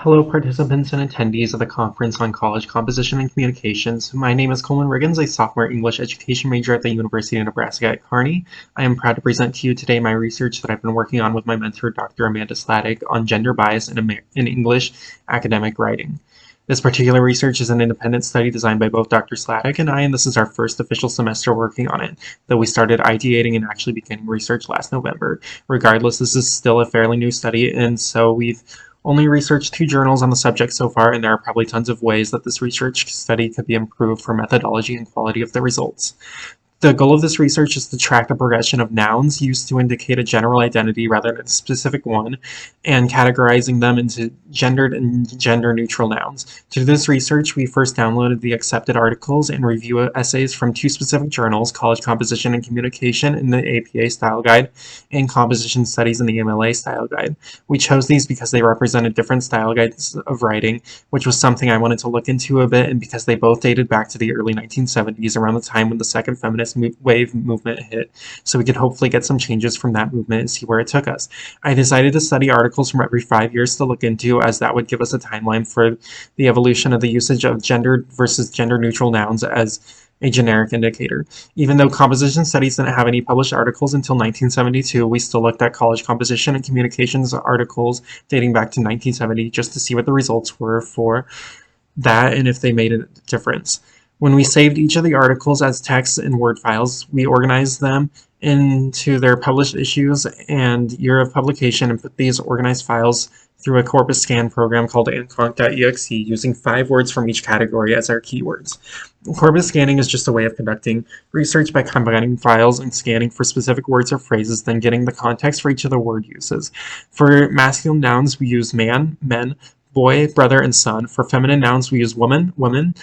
Hello, participants and attendees of the Conference on College Composition and Communications. My name is Coleman Riggins, a sophomore English education major at the University of Nebraska at Kearney. I am proud to present to you today my research that I've been working on with my mentor, Dr. Amanda Sladek, on gender bias in English academic writing. This particular research is an independent study designed by both Dr. Sladek and I, and this is our first official semester working on it, though we started ideating and actually beginning research last November. Regardless, this is still a fairly new study, and so we've only researched 2 journals on the subject so far, and there are probably tons of ways that this research study could be improved for methodology and quality of the results. The goal of this research is to track the progression of nouns used to indicate a general identity rather than a specific one, and categorizing them into gendered and gender-neutral nouns. To do this research, we first downloaded the accepted articles and review essays from 2 specific journals, College Composition and Communication in the APA Style Guide, and Composition Studies in the MLA Style Guide. We chose these because they represented different style guides of writing, which was something I wanted to look into a bit, and because they both dated back to the early 1970s, around the time when the second feminist wave movement hit, so we could hopefully get some changes from that movement and see where it took us. I decided to study articles from every 5 years to look into, as that would give us a timeline for the evolution of the usage of gendered versus gender-neutral nouns as a generic indicator. Even though composition studies didn't have any published articles until 1972, we still looked at college composition and communications articles dating back to 1970 just to see what the results were for that and if they made a difference. When we saved each of the articles as text in Word files, we organized them into their published issues and year of publication and put these organized files through a corpus scan program called anconc.exe using 5 words from each category as our keywords. Corpus scanning is just a way of conducting research by combining files and scanning for specific words or phrases, then getting the context for each of the word uses. For masculine nouns, we use man, men, boy, brother, and son. For feminine nouns, we use woman, women,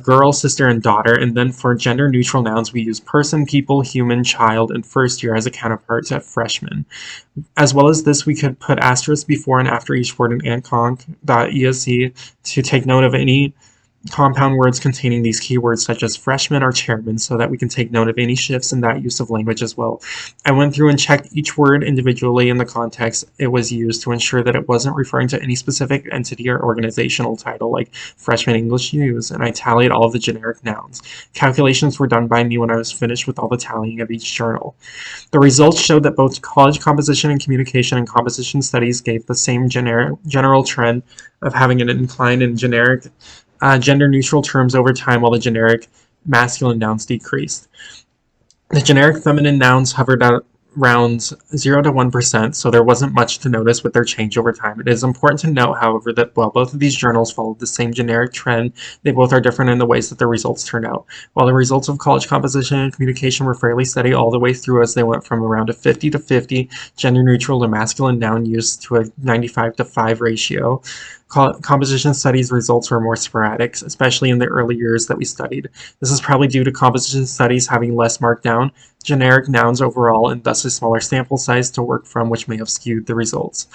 girl, sister, and daughter, and then for gender-neutral nouns, we use person, people, human, child, and first year as a counterpart to freshman. As well as this, we could put asterisks before and after each word in anconc.exe to take note of any compound words containing these keywords such as freshman or chairman so that we can take note of any shifts in that use of language as well. I went through and checked each word individually in the context it was used to ensure that it wasn't referring to any specific entity or organizational title like Freshman English News, and I tallied all of the generic nouns. Calculations were done by me when I was finished with all the tallying of each journal. The results showed that both college composition and communication and composition studies gave the same general trend of having an incline in generic gender-neutral terms over time, while the generic masculine nouns decreased. The generic feminine nouns hovered at around 0 to 1%, so there wasn't much to notice with their change over time. It is important to note, however, that while both of these journals followed the same generic trend, they both are different in the ways that the results turn out. While the results of college composition and communication were fairly steady all the way through, as they went from around a 50 to 50 gender-neutral to masculine noun use to a 95 to 5 ratio, composition studies results were more sporadic, especially in the early years that we studied. This is probably due to composition studies having less markdown generic nouns overall, and thus a smaller sample size to work from, which may have skewed the results.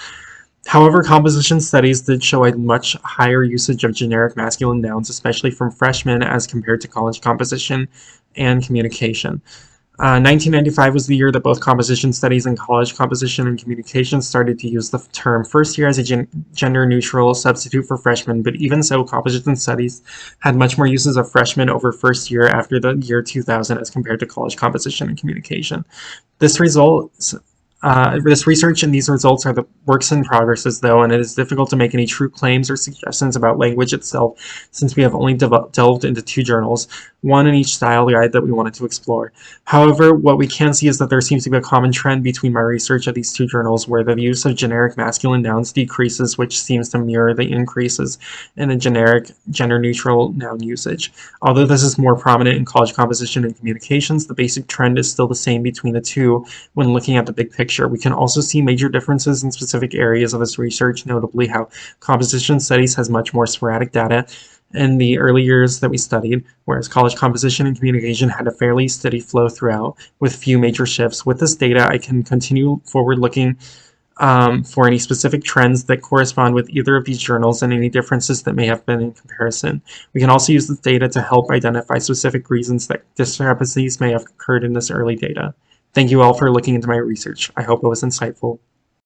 However, composition studies did show a much higher usage of generic masculine nouns, especially from freshmen as compared to college composition and communication. 1995 was the year that both composition studies and college composition and communication started to use the term first year as a gender-neutral substitute for freshman, but even so, composition studies had much more uses of freshman over first year after the year 2000 as compared to college composition and communication. This research and these results are the works in progress, though, and it is difficult to make any true claims or suggestions about language itself since we have only delved into 2 journals, one in each style guide that we wanted to explore. However, what we can see is that there seems to be a common trend between my research of these 2 journals where the use of generic masculine nouns decreases, which seems to mirror the increases in the generic gender-neutral noun usage. Although this is more prominent in college composition and communications, the basic trend is still the same between the 2 when looking at the big picture. We can also see major differences in specific areas of this research, notably how composition studies has much more sporadic data in the early years that we studied, whereas college composition and communication had a fairly steady flow throughout with few major shifts. With this data, I can continue forward looking for any specific trends that correspond with either of these journals and any differences that may have been in comparison. We can also use this data to help identify specific reasons that discrepancies may have occurred in this early data. Thank you all for looking into my research. I hope it was insightful.